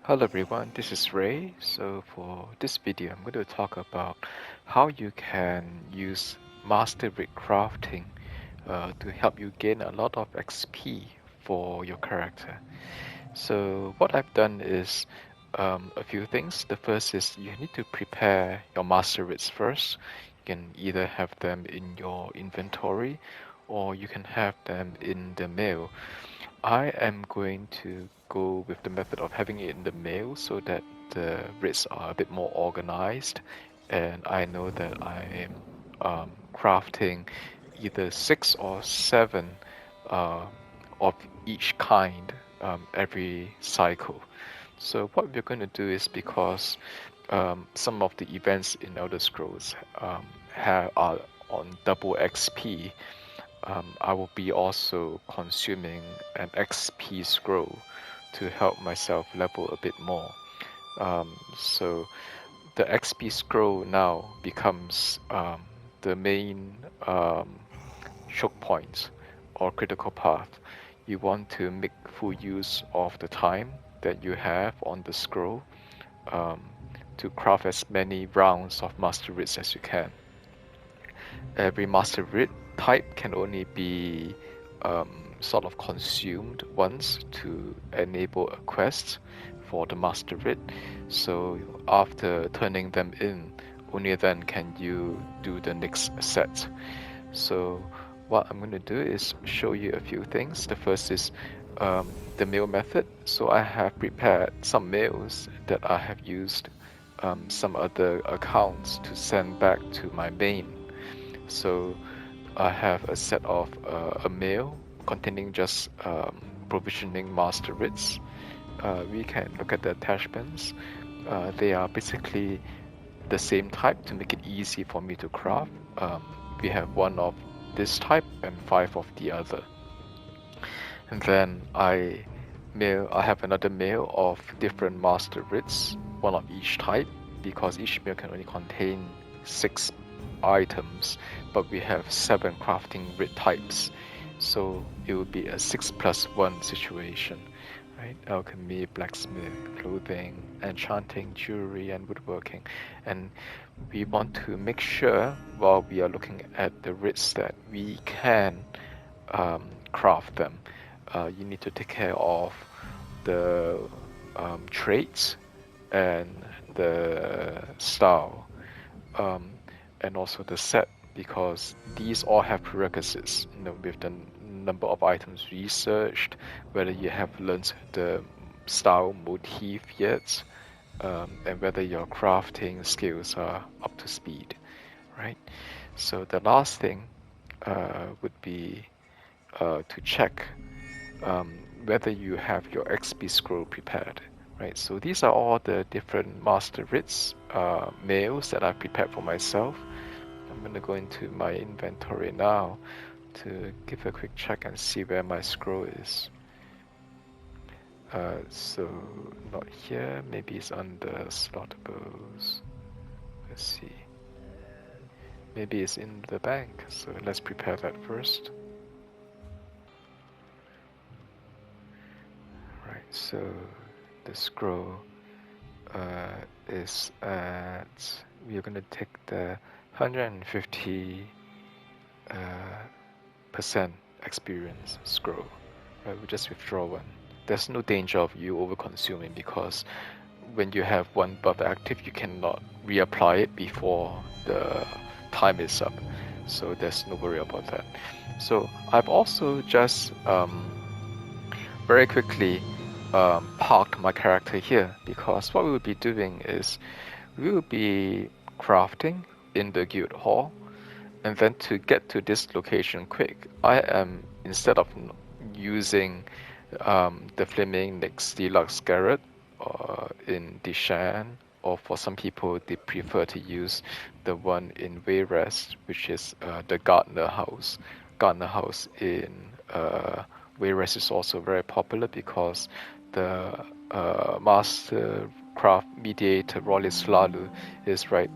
Hello everyone, this is Ray. So for this video, I'm going to talk about how you can use Master Writ Crafting to help you gain a lot of XP for your character. So what I've done is a few things. The first is you need to prepare your Master Writs first. You can either have them in your inventory or you can have them in the mail. I am going to go with the method of having it in the mail so that the writs are a bit more organized, and I know that I am crafting either 6 or 7 uh, of each kind every cycle. So what we're going to do is, because some of the events in Elder Scrolls are on double XP, I will be also consuming an XP scroll to help myself level a bit more. So the XP scroll now becomes the main choke point or critical path. You want to make full use of the time that you have on the scroll um, to craft as many rounds of Master Writs as you can. Every Master Writ type can only be sort of consumed once to enable a quest for the Master Writ. So after turning them in, only then can you do the next set. So what I'm going to do is show you a few things. The first is the mail method. So I have prepared some mails that I have used some other accounts to send back to my main. So I have a set of a mail containing just provisioning master writs. We can look at the attachments. They are basically the same type to make it easy for me to craft. We have 1 of this type and 5 of the other. And then I have another mail of different master writs, 1 of each type, because each mail can only contain 6 items, but we have 7 crafting writ types, so it would be a 6+1 situation, right? Alchemy, blacksmith, clothing, enchanting, jewelry, and woodworking. And we want to make sure, while we are looking at the writs, that we can craft them. You need to take care of the traits and the style, and also the set, because these all have prerequisites. With the number of items researched, whether you have learned the style motif yet, and whether your crafting skills are up to speed, right? So the last thing would be to check whether you have your XP scroll prepared, right? So these are all the different master writs mails that I prepared for myself. I'm going to go into my inventory now to give a quick check and see where my scroll is. So not here, maybe it's under slotables. Let's see. Maybe it's in the bank, so let's prepare that first. Right, so the scroll is at, we're going to take the 150% experience scroll, right? We'll just withdraw 1. There's no danger of you over consuming, because when you have 1 buff active, you cannot reapply it before the time is up, so there's no worry about that. So I've also just very quickly parked my character here, because what we will be doing is we will be crafting in the guild hall, and then to get to this location quick, I am, instead of using the Flaming Nyx Deluxe Garret in Dishan, or for some people they prefer to use the one in Wayrest, which is the Gardener House. Gardener House in Wayrest is also very popular because the Master Craft Mediator Rollis Lalu is right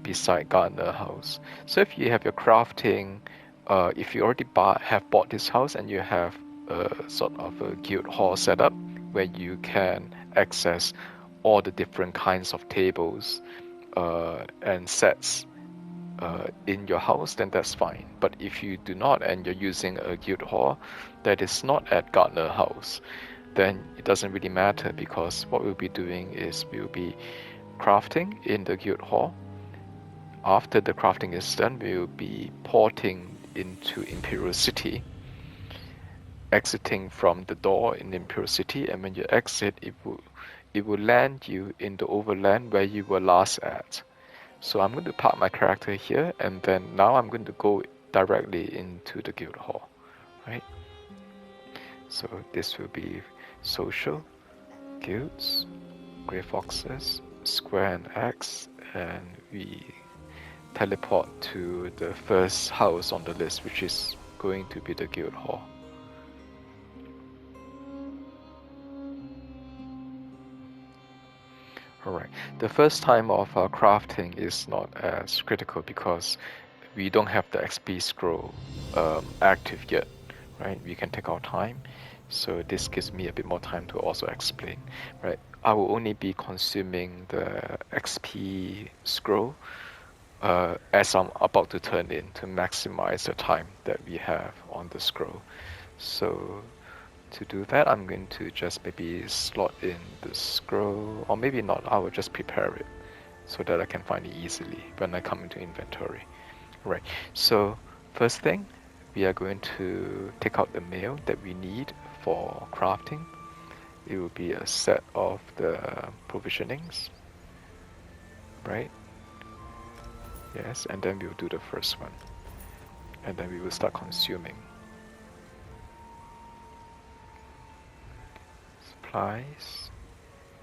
beside Gardener House. So if you have your crafting, if you already have bought this house and you have sort of a guild hall setup where you can access all the different kinds of tables and sets in your house, then that's fine. But if you do not and you're using a guild hall that is not at Gardener House, then it doesn't really matter, because what we'll be doing is we'll be crafting in the guild hall. After the crafting is done, we'll be porting into Imperial City, exiting from the door in Imperial City, and when you exit, it will land you in the overland where you were last at. So I'm going to park my character here, and then now I'm going to go directly into the guild hall, right? So this will be social, guilds, grey foxes, square and X, and we teleport to the first house on the list, which is going to be the guild hall. Alright, the first time of our crafting is not as critical because we don't have the XP scroll active yet, right? We can take our time, so this gives me a bit more time to also explain, right? I will only be consuming the XP scroll as I'm about to turn in to maximize the time that we have on the scroll. So to do that, I'm going to just maybe slot in the scroll, or maybe not, I will just prepare it so that I can find it easily when I come into inventory. Right, so first thing, we are going to take out the mail that we need for crafting. It will be a set of the provisionings, right? Yes, and then we'll do the first one. And then we will start consuming. Supplies,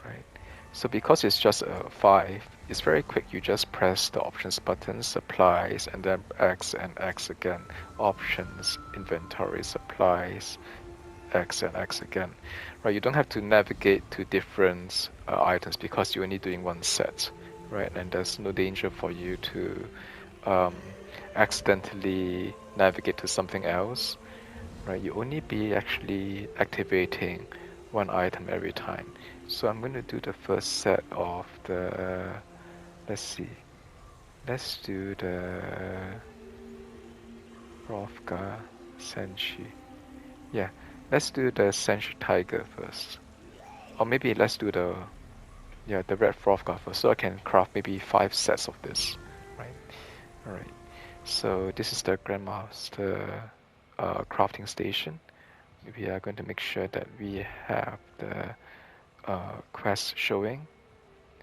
right? So because it's just a 5, it's very quick. You just press the options button, supplies, and then X and X again. Options, inventory, supplies, X and X again. Right, you don't have to navigate to different items because you're only doing one set, right? And there's no danger for you to accidentally navigate to something else, right? You only be actually activating one item every time. So I'm going to do the first set of the, let's see, let's do the Rovka Senshi. Yeah, let's do the Senshi Tiger first. Or maybe let's do the red Rovka first, so I can craft maybe 5 sets of this, right? Alright, so this is the Grandmaster crafting station. We are going to make sure that we have the quest showing.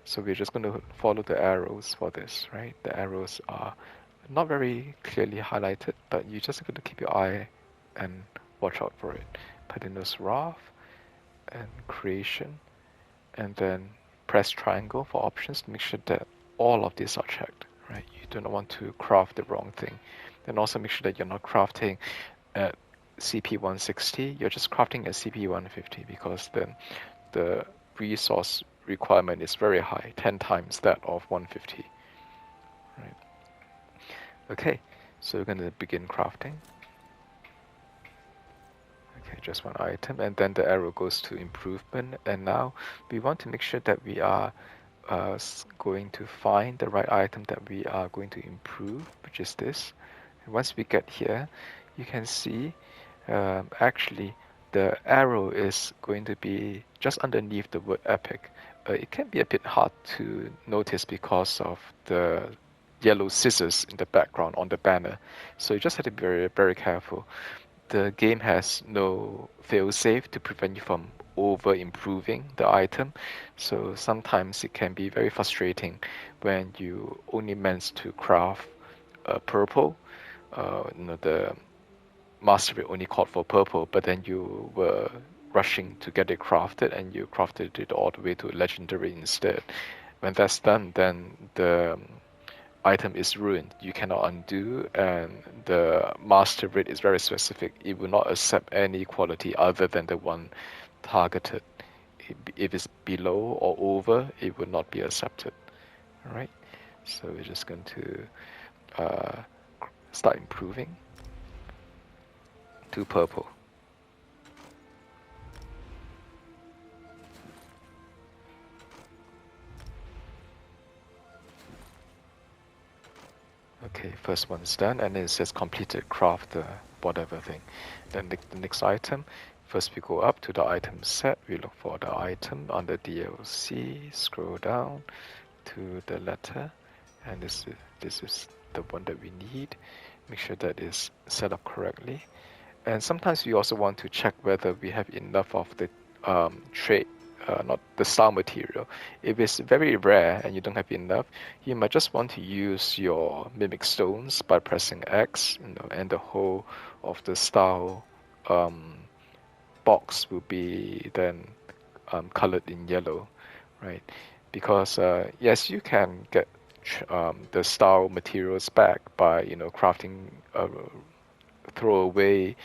So we're just going to follow the arrows for this, right? The arrows are not very clearly highlighted, but you just have to keep your eye and watch out for it. Padino's Wrath and Creation, and then press triangle for options to make sure that all of these are checked, right? You do not want to craft the wrong thing. Then also make sure that you're not crafting at CP 160, you're just crafting at CP 150, because then the resource requirement is very high, 10 times that of 150. Right. Okay, so we're going to begin crafting. Okay, just one item, and then the arrow goes to improvement, and now we want to make sure that we are going to find the right item that we are going to improve, which is this. And once we get here, you can see actually the arrow is going to be just underneath the word epic. It can be a bit hard to notice because of the yellow scissors in the background on the banner, so you just have to be very, very careful. The game has no failsafe to prevent you from over improving the item, so sometimes it can be very frustrating when you only meant to craft purple. The Master Writ only called for purple, but then you were rushing to get it crafted, and you crafted it all the way to legendary instead. When that's done, then the item is ruined. You cannot undo, and the Master Writ is very specific. It will not accept any quality other than the one targeted. If it's below or over, it will not be accepted. All right. So we're just going to start improving to purple. Okay, first one's done, and it says completed craft whatever thing. Then the next item, first we go up to the item set, we look for the item under DLC, scroll down to the letter, and this is the one that we need. Make sure that is set up correctly. And sometimes we also want to check whether we have enough of the trait, not the style material. If it's very rare and you don't have enough, you might just want to use your mimic stones by pressing X, and the whole of the style box will be then colored in yellow, right? Because yes, you can get the style materials back by crafting a throwaway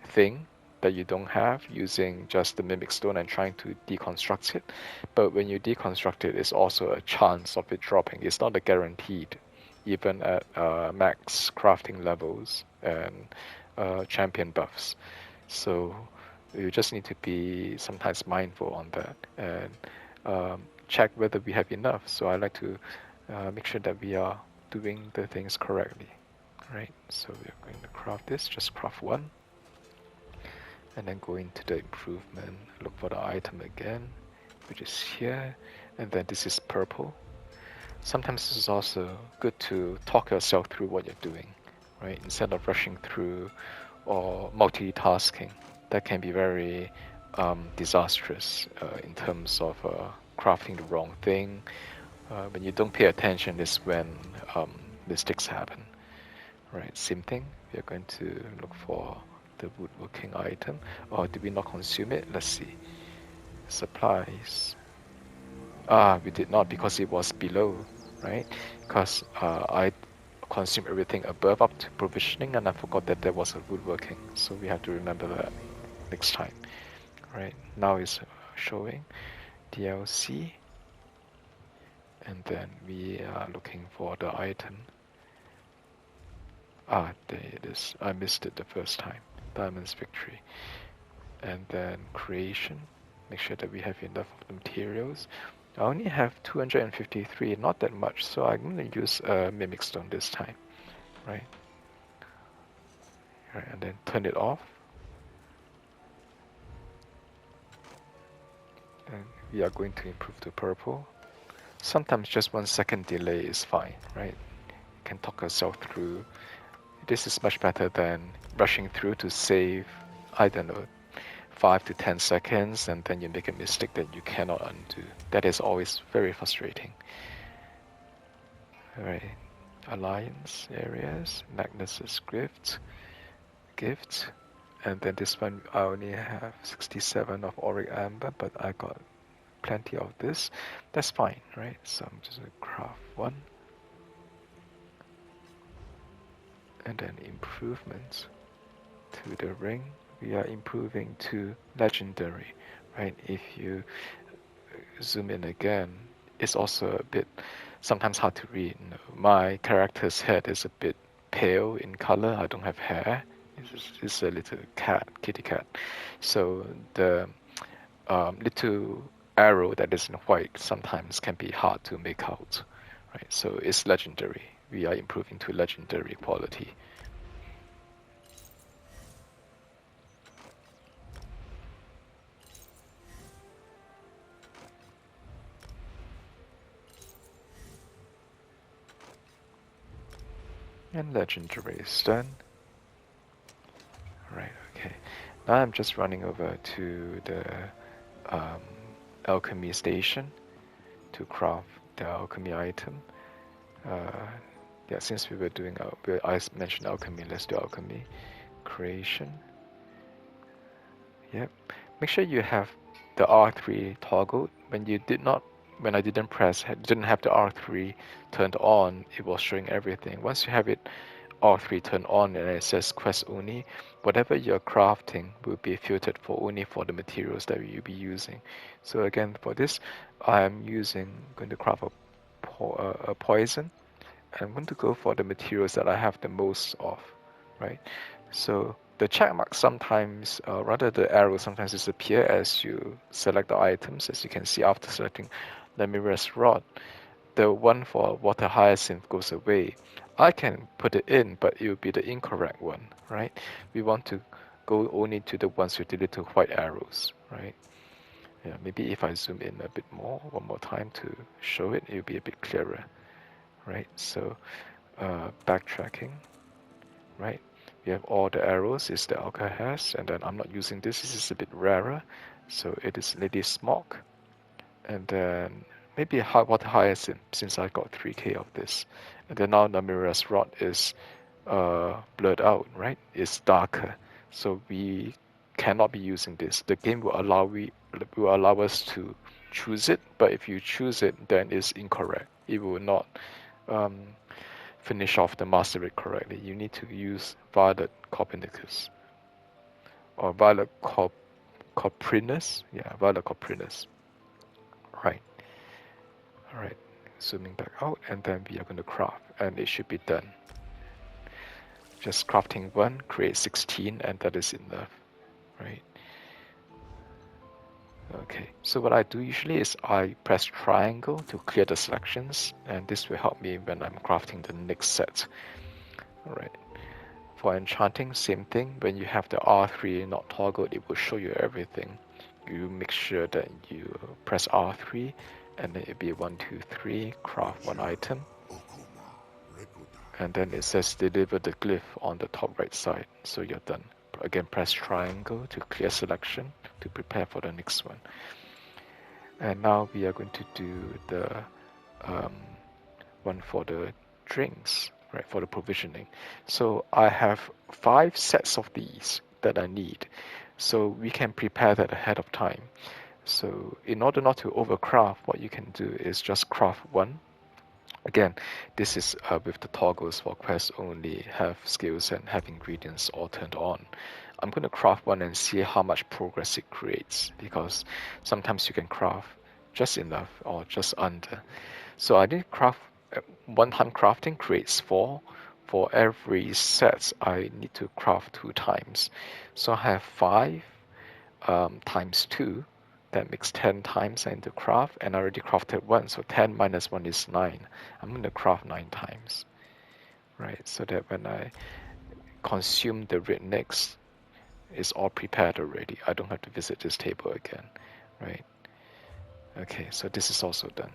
thing that you don't have using just the mimic stone and trying to deconstruct it. But when you deconstruct it, it's also a chance of it dropping. It's not a guaranteed, even at max crafting levels and champion buffs. So you just need to be sometimes mindful on that and check whether we have enough. So I like to make sure that we are doing the things correctly. Right, so we are going to craft this, just craft one, and then go into the improvement, look for the item again, which is here, and then this is purple. Sometimes this is also good to talk yourself through what you're doing, right, instead of rushing through or multitasking. That can be very disastrous in terms of crafting the wrong thing. When you don't pay attention is when mistakes happen. Right, same thing. We are going to look for the woodworking item. Or did we not consume it? Let's see. Supplies. We did not because it was below, right? Because I consumed everything above up to provisioning and I forgot that there was a woodworking. So we have to remember that next time. Right, now it's showing DLC. And then we are looking for the item. There it is. I missed it the first time. Diamond's Victory. And then creation. Make sure that we have enough of the materials. I only have 253, not that much, so I'm going to use Mimic Stone this time. Right? And then turn it off. And we are going to improve to purple. Sometimes just 1 second delay is fine, right? You can talk yourself through. This is much better than rushing through to save, I don't know, 5 to 10 seconds, and then you make a mistake that you cannot undo. That is always very frustrating. Alright, alliance areas, Magnus's gift, and then this one I only have 67 of auric amber, but I got plenty of this. That's fine, right? So I'm just gonna craft one. And then improvements to the ring. We are improving to legendary, right? If you zoom in again, it's also a bit sometimes hard to read. My character's head is a bit pale in color. I don't have hair. It's a little cat, kitty cat. So the little arrow that is in white sometimes can be hard to make out, right? So it's legendary. We are improving to legendary quality. And legendary is done. Right, okay. Now I'm just running over to the alchemy station to craft the alchemy item. Yeah, since we were doing, I mentioned alchemy, let's do alchemy. Creation. Yep. Make sure you have the R3 toggled. When I didn't didn't have the R3 turned on, it was showing everything. Once you have it R3 turned on and it says quest only, whatever you're crafting will be filtered for only for the materials that you'll be using. So again, for this, I'm going to craft a poison. I'm going to go for the materials that I have the most of, right? So the check mark sometimes, rather the arrow sometimes disappear as you select the items. As you can see after selecting the mirror's rod, the one for water hyacinth goes away. I can put it in, but it will be the incorrect one, right? We want to go only to the ones with the little white arrows, right? Yeah, maybe if I zoom in a bit more, one more time to show it, it'll be a bit clearer, right? So backtracking, right? We have all the arrows is the alka has, and then I'm not using this. This is a bit rarer, so it is lady smoke, and then maybe water hyacinth since I got 3k of this, and then now the mirror's rod is blurred out, right? It's darker, so we cannot be using this. The game will allow us to choose it, but if you choose it, then it's incorrect. It will not um, finish off the master writ correctly. You need to use violet coppernicus or violet coprinus. Yeah, violet coprinus. Right. All right. Zooming back out, and then we are going to craft, and it should be done. Just crafting one, create 16, and that is enough, right? Okay, so what I do usually is I press triangle to clear the selections, and this will help me when I'm crafting the next set. All right. For enchanting, same thing. When you have the R3 not toggled, it will show you everything. You make sure that you press R3, and then it'll be 1, 2, 3, craft one item. And then it says deliver the glyph on the top right side, so you're done. Again, press triangle to clear selection to prepare for the next one. And now we are going to do the one for the drinks, right, for the provisioning. So I have 5 sets of these that I need. So we can prepare that ahead of time. So in order not to overcraft, what you can do is just craft one. Again, this is with the toggles for quest only, have skills and have ingredients all turned on. I'm going to craft one and see how much progress it creates, because sometimes you can craft just enough or just under. So I did craft, one time crafting creates 4. For every set, I need to craft 2 times. So I have 5 times 2. That makes 10 times I need to craft, and I already crafted 1, so 10 minus 1 is 9. I'm going to craft 9 times, right? So that when I consume the writ next, it's all prepared already. I don't have to visit this table again, right? Okay, so this is also done,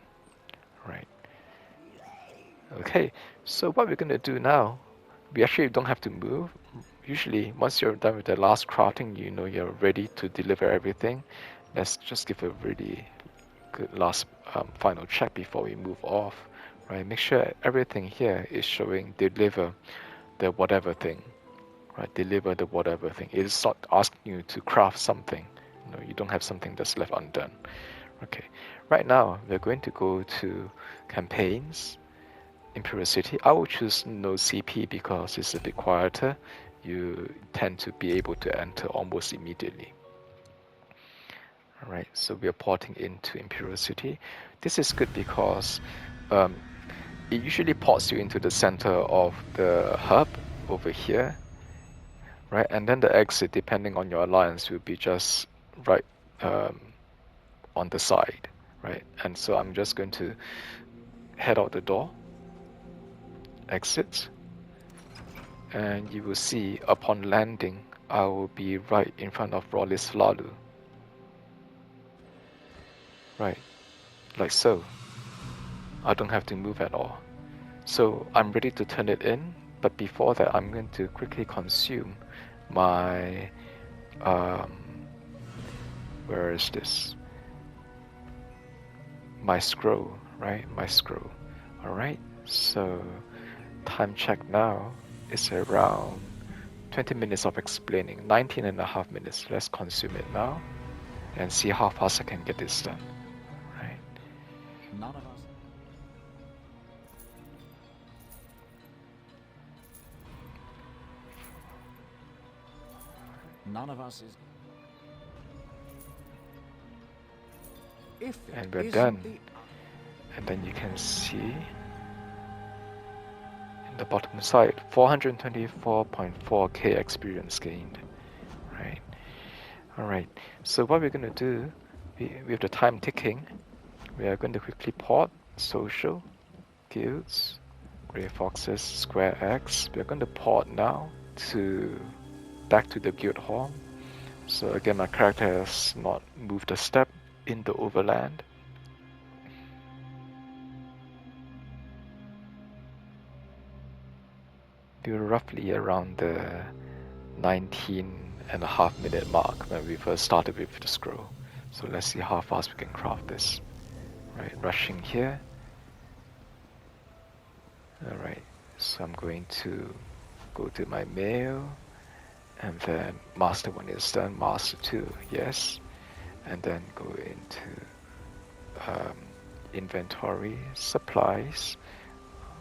right? Okay, so what we're going to do now, we actually don't have to move. Usually, once you're done with the last crafting, you know you're ready to deliver everything. Let's just give a really good last final check before we move off, right? Make sure everything here is showing deliver the whatever thing, right? Deliver the whatever thing. It is not asking you to craft something. No, you don't have something that's left undone. Okay, right now we're going to go to campaigns, Imperial City. I will choose no CP because it's a bit quieter. You tend to be able to enter almost immediately. Alright, so we are porting into Imperial City. This is good because it usually ports you into the center of the hub over here, right? And then the exit, depending on your alliance, will be just right on the side, right? And so I'm just going to head out the door, exit, and you will see upon landing, I will be right in front of Rollis Lalu. Right, like so. I don't have to move at all. So I'm ready to turn it in, but before that I'm going to quickly consume my, where is this? My scroll, right? My scroll. Alright, so time check now is around 20 minutes of explaining, 19.5 minutes. Let's consume it now and see how fast I can get this done. Right. None of us. None of us is. If it And we're isn't done. the- And then you can see in the bottom side 424.4k experience gained, right? All right, so what we're going to do, with the time ticking, we are going to quickly port social, guilds, Gray Foxes, Square X. We're going to port now to back to the guild hall. So again, my character has not moved a step in the overland. We're roughly around the 19.5-minute mark when we first started with the scroll. So let's see how fast we can craft this. Right, rushing here. Alright, so I'm going to go to my mail, and then master 1 is done, master 2, yes, and then go into inventory, supplies,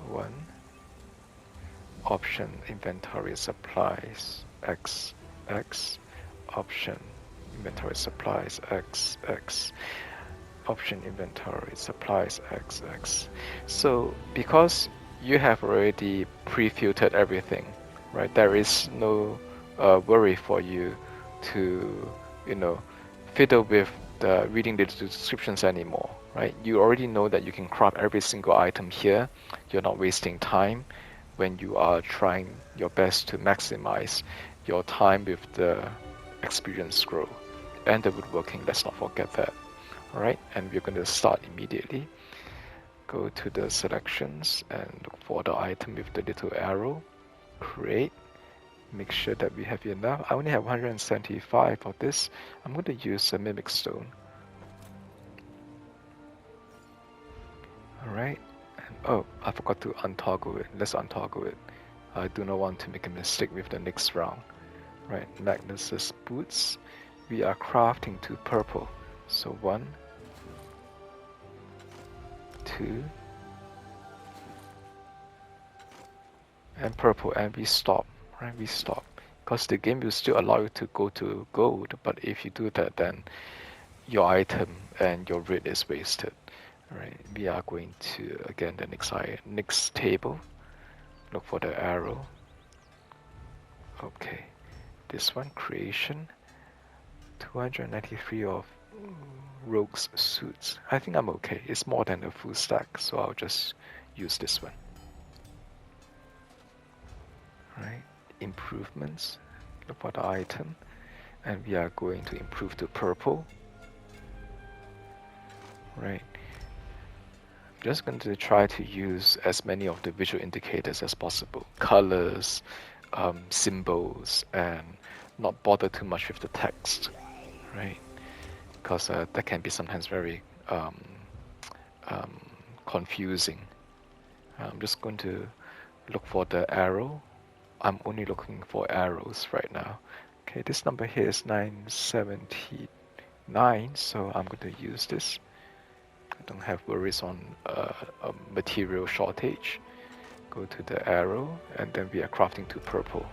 1, option inventory supplies, X, option inventory supplies, X, option inventory supplies, X. So because you have already pre-filtered everything, right? There is no worry for you to, fiddle with the reading the descriptions anymore, right? You already know that you can craft every single item here. You're not wasting time when you are trying your best to maximize your time with the experience scroll and the woodworking. Let's not forget that. Alright, and we're going to start immediately. Go to the selections and look for the item with the little arrow. Create. Make sure that we have enough. I only have 175 of this. I'm going to use a mimic stone. Alright, and oh, I forgot to untoggle it. Let's untoggle it. I do not want to make a mistake with the next round. Right, Magnus's boots. We are crafting to purple. So 1, 2, and purple, and we stop, right? We stop, because the game will still allow you to go to gold, but if you do that, then your item and your writ is wasted. Right, we are going to, again, the next table, look for the arrow. Okay, this one, creation, 293 of rogue's suits. I think I'm okay. It's more than a full stack, so I'll just use this one. Right, improvements, look for the item, and we are going to improve to purple. Right, I'm just going to try to use as many of the visual indicators as possible, colors, symbols, and not bother too much with the text, right? Because that can be sometimes very confusing. I'm just going to look for the arrow. I'm only looking for arrows right now. Okay, this number here is 979, so I'm going to use this. I don't have worries on a material shortage. Go to the arrow, and then we are crafting to purple.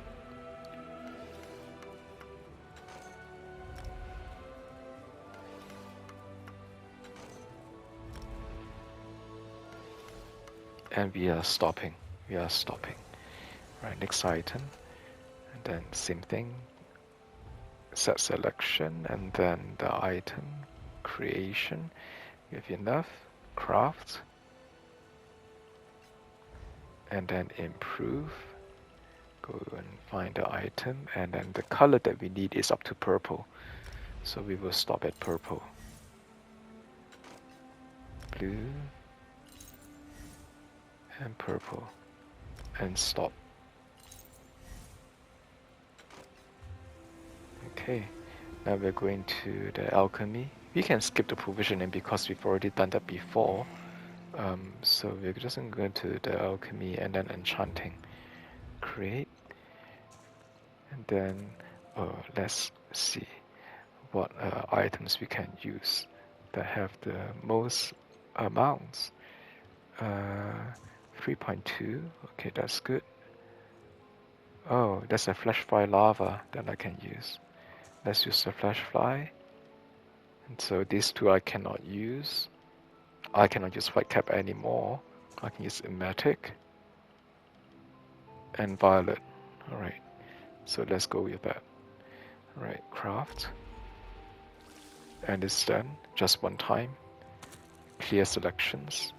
And we are stopping. Right, next item, and then same thing, set selection, and then the item creation. We have enough, craft, and then improve. Go and find the item, and then the color that we need is up to purple, so we will stop at purple. Blue and purple, and stop. Okay, now we're going to the alchemy. We can skip the provisioning because we've already done that before. So we're just going to go to the alchemy and then enchanting. Create. And then let's see what items we can use that have the most amounts. 3.2, okay, that's good. Oh, there's a flash fly lava that I can use. Let's use the flash fly. And so these two I cannot use. I cannot use white cap anymore. I can use emetic and violet. Alright, so let's go with that. Alright, craft. And it's done just one time. Clear selections.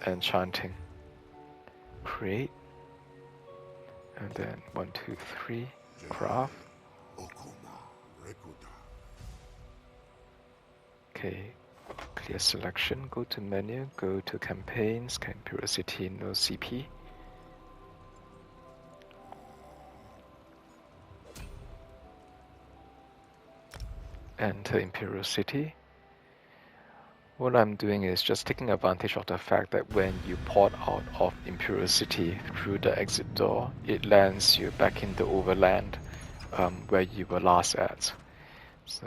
Enchanting. create, and then 1, 2, 3, craft. Okay, clear selection, go to menu, go to campaigns, Imperiosity, no CP. Enter Imperiosity. What I'm doing is just taking advantage of the fact that when you port out of Imperiosity through the exit door, it lands you back in the overland where you were last at. So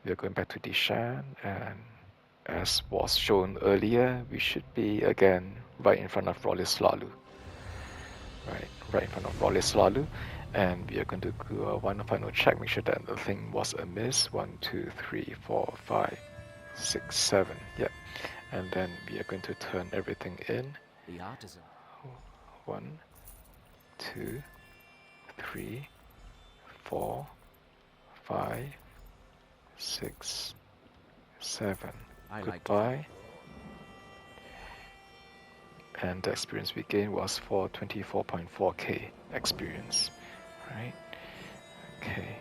we're going back to Dishan, and as was shown earlier, we should be again right in front of Rolislalu. Right in front of Rolislalu, and we are going to do one final check, make sure that nothing was amiss. 1, 2, 3, 4, 5, 6, 7. Yep. And then we are going to turn everything in. The artisan. 1, 2, 3, 4, 5, 6, 7. Goodbye. And the experience we gained was for 24.4k experience. Right? Okay.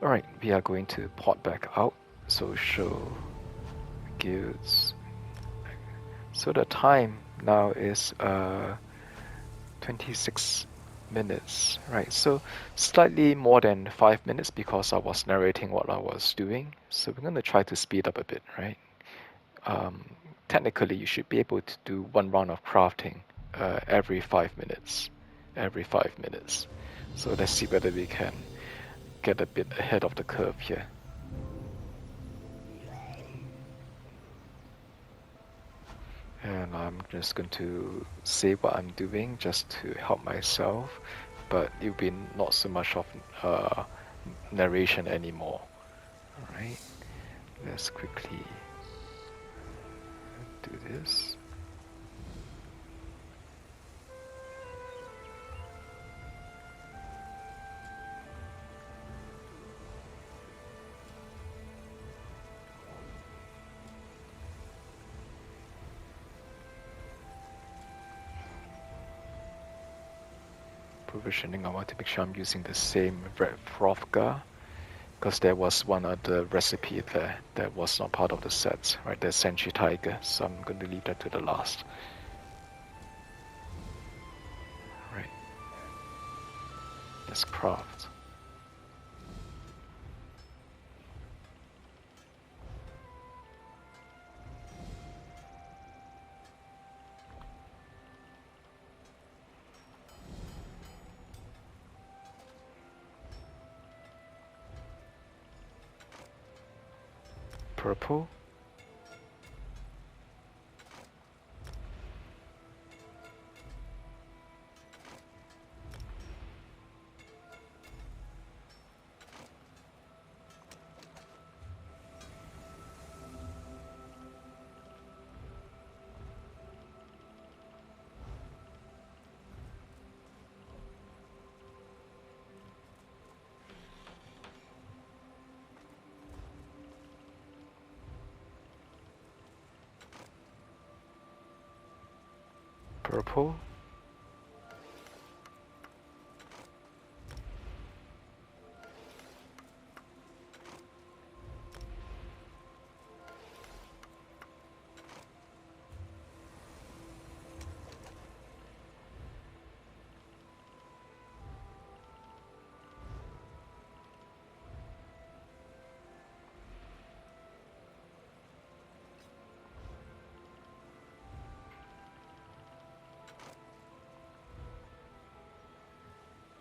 Alright, we are going to port back out. So show guilds. So the time now is 26 minutes, right? So slightly more than 5 minutes because I was narrating what I was doing. So we're going to try to speed up a bit, right? Technically, you should be able to do one round of crafting every 5 minutes. Every 5 minutes. So let's see whether we can get a bit ahead of the curve here. And I'm just going to say what I'm doing just to help myself, but it will be not so much of narration anymore. Alright, let's quickly do this. Provisioning, I want to make sure I'm using the same red Frofga, because there was one other recipe there that was not part of the set, right? There's Senshi Tiger, so I'm going to leave that to the last. Right. Let's craft. Purple. Purple.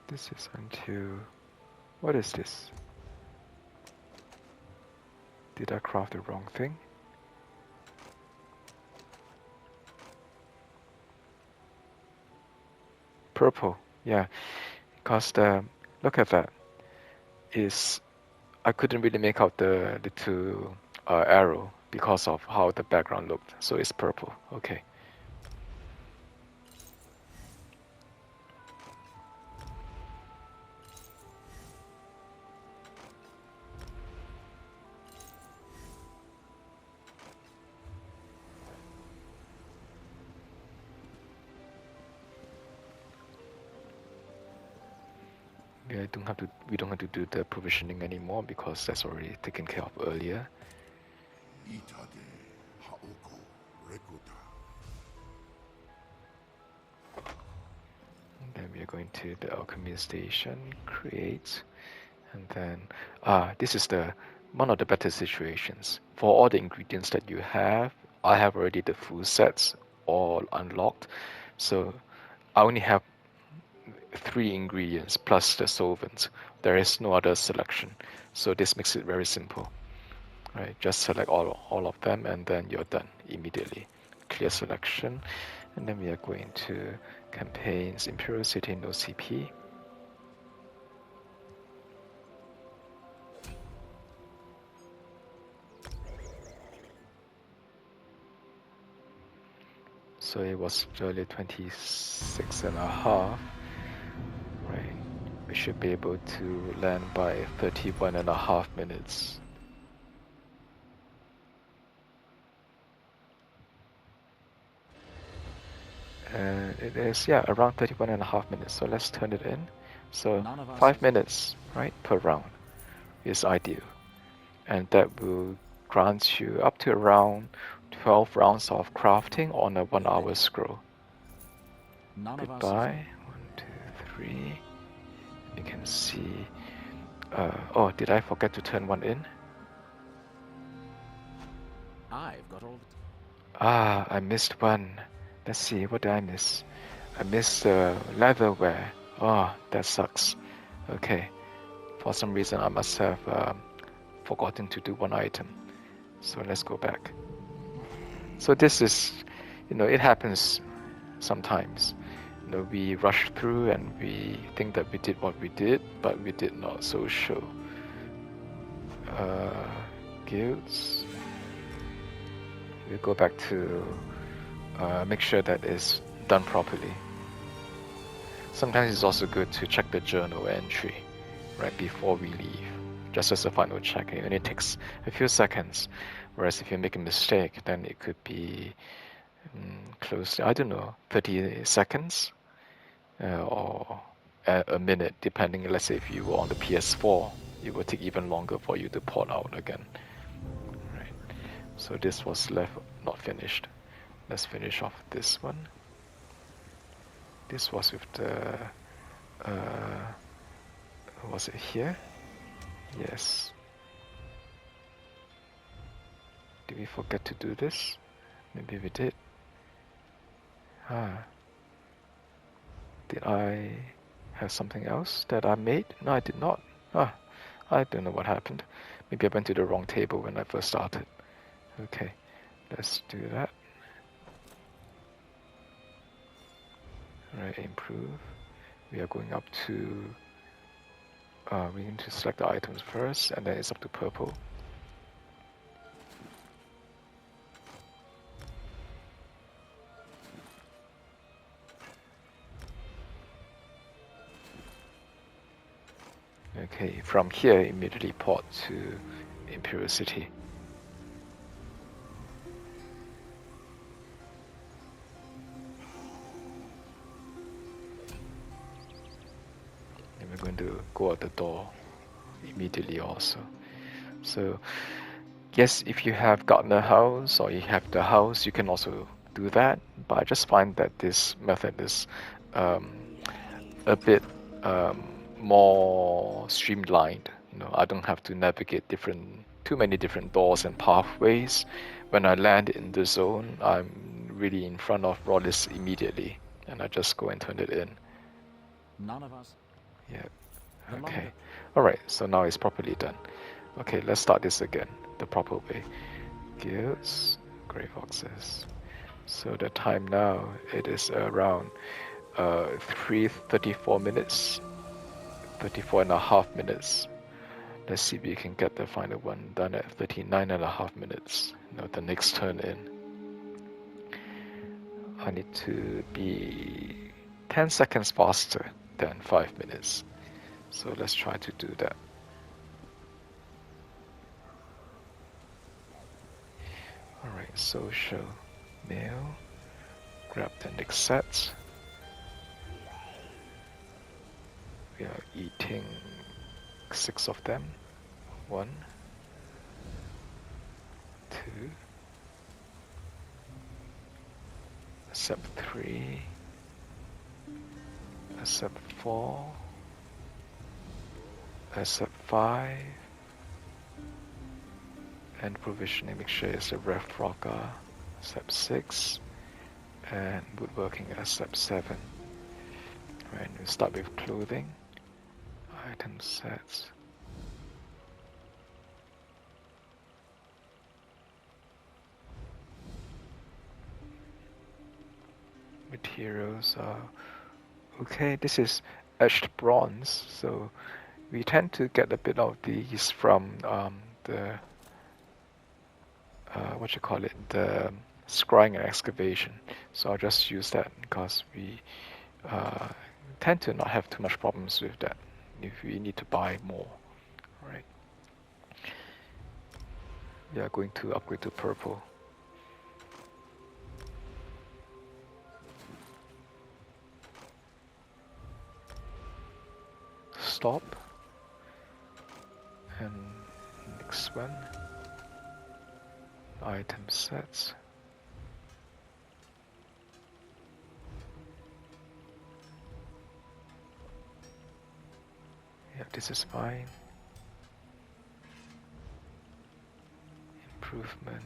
This is until... What is this? Did I craft the wrong thing? Purple, yeah. Because look at that. I couldn't really make out the little arrow because of how the background looked. So it's purple. Okay. we don't have to do the provisioning anymore because that's already taken care of earlier. And then we are going to the alchemy station, create, and then this is the one of the better situations. For all the ingredients that you have, I have already the full sets all unlocked, so I only have 3 ingredients plus the solvent. There is no other selection, so this makes it very simple. Right, just select all of them and then you're done immediately. Clear selection, and then we are going to campaigns, Imperial City, no CP. So it was earlier 26 and a half. Right, we should be able to land by 31 and a half minutes. And it is, yeah, around 31 and a half minutes. So let's turn it in. So 5 minutes, right, per round is ideal. And that will grant you up to around 12 rounds of crafting on a 1 hour scroll. Goodbye. 1, 2, 3. You can see. Oh, did I forget to turn one in? I've got all the I missed one. Let's see, what did I miss? I missed the leatherware. Oh, that sucks. Okay, for some reason I must have forgotten to do one item. So let's go back. So this is, it happens sometimes. We rush through and we think that we did what we did, but we did not. So show guilds. We go back to make sure that it's done properly. Sometimes it's also good to check the journal entry right before we leave, just as a final check. It only takes a few seconds, whereas if you make a mistake, then it could be close to, I don't know, 30 seconds or a minute, depending. Let's say if you were on the PS4, it will take even longer for you to port out again. Right. So this was left not finished. Let's finish off this one. This was with the was it here? Yes. Did we forget to do this? Maybe we did. Did I have something else that I made? No, I did not. I don't know what happened. Maybe I went to the wrong table when I first started. Okay, let's do that. Alright, improve. We are going up to we need to select the items first, and then it's up to purple. Okay, from here immediately port to Imperial City. And we're going to go out the door immediately also. So yes, if you have Gardener House or you have the house, you can also do that. But I just find that this method is a bit more streamlined. I don't have to navigate too many different doors and pathways. When I land in the zone, I'm really in front of Rollis immediately, and I just go and turn it in. none of us. Yeah. Okay. All right. So now it's properly done. Okay, let's start this again the proper way. Gears, gray foxes. So the time now, it is around 3:34 minutes, 34 and a half minutes. Let's see if we can get the final one done at 39 and a half minutes. The next turn in. I need to be 10 seconds faster than 5 minutes. So let's try to do that. Alright, social, mail, grab the next set. We are eating 6 of them. 1, 2, accept 3, accept 4, accept 5, and provisioning, make sure it's a ref rocker, accept 6, and woodworking, accept 7. Right, we start with clothing, item sets. Materials are okay. This is etched bronze, so we tend to get a bit of these from the what you call it, the scrying and excavation. So I'll just use that because we tend to not have too much problems with that if we need to buy more. Right. We are going to upgrade to purple. Stop. And next one. Item sets. Yeah, this is fine. Improvement.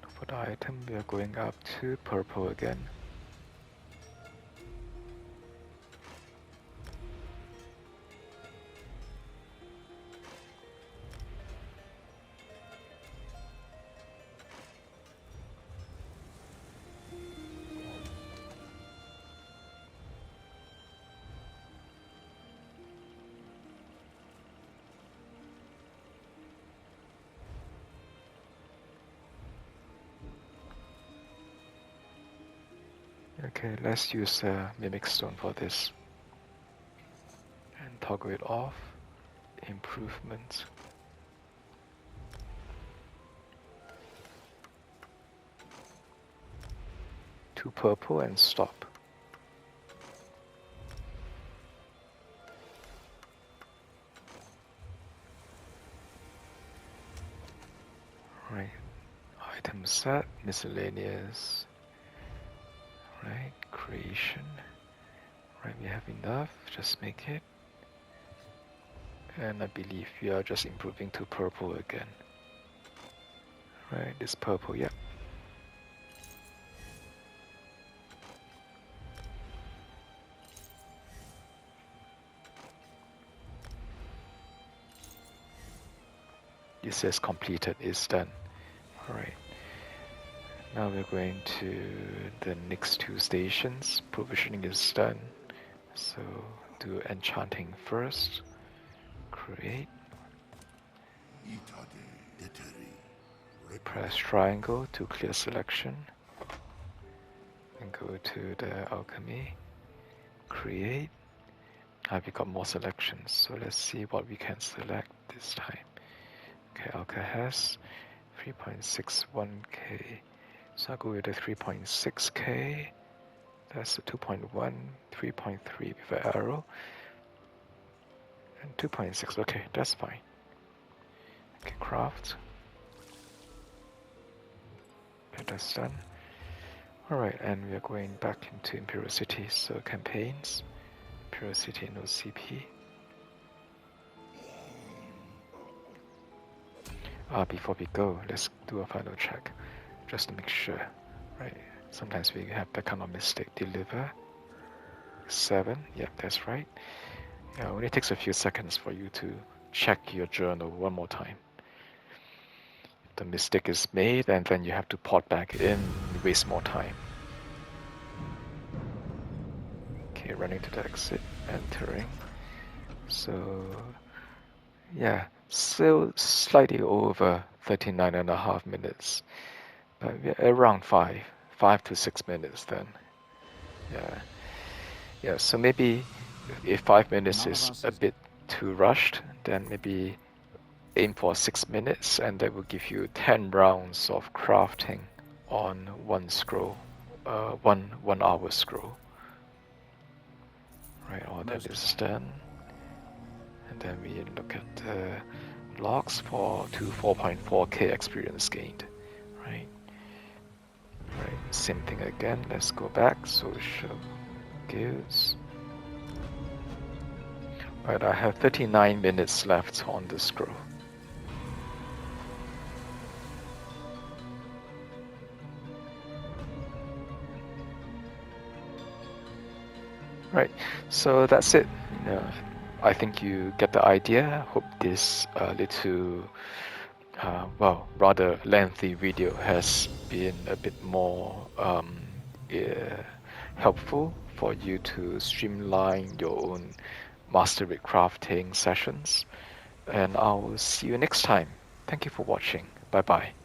For the item, we are going up to purple again. Okay, let's use Mimic Stone for this. And toggle it off. Improvements. To purple and stop. Right. Item set, miscellaneous. Right, creation. Right, we have enough, just make it. And I believe we are just improving to purple again. Right, this purple, yep. It says completed, is done. Alright. Now we're going to the next 2 stations. Provisioning is done. So do enchanting first. Create. Press triangle to clear selection. And go to the alchemy. Create. We got more selections, so let's see what we can select this time. Okay, Alka has 3.61k. So I'll go with the 3.6k. That's the 2.1, 3.3 with an arrow. And 2.6, okay, that's fine. Okay, craft. Okay, that's done. Alright, and we are going back into Imperial City, so campaigns. Imperial City, no CP. Before we go, let's do a final check, just to make sure, right? Sometimes we have that kind of mistake. Deliver 7, yep, that's right. Yeah, it only takes a few seconds for you to check your journal one more time. If the mistake is made, and then you have to port back in, you waste more time. Okay, running to the exit, entering. So, yeah, still slightly over 39.5 minutes, but we're around 5 to 6 minutes then. Yeah, so maybe if 5 minutes is a bit too rushed, then maybe aim for 6 minutes, and that will give you 10 rounds of crafting on one scroll, 1 hour scroll. Right, all that is done. then we look at the logs to 4.4k experience gained, right? Right, same thing again. Let's go back. Social gives. Right, I have 39 minutes left on the scroll. Right, so that's it. I think you get the idea. Hope this little, rather lengthy video has been a bit more helpful for you to streamline your own Master Writ Crafting sessions. And I'll see you next time. Thank you for watching. Bye bye.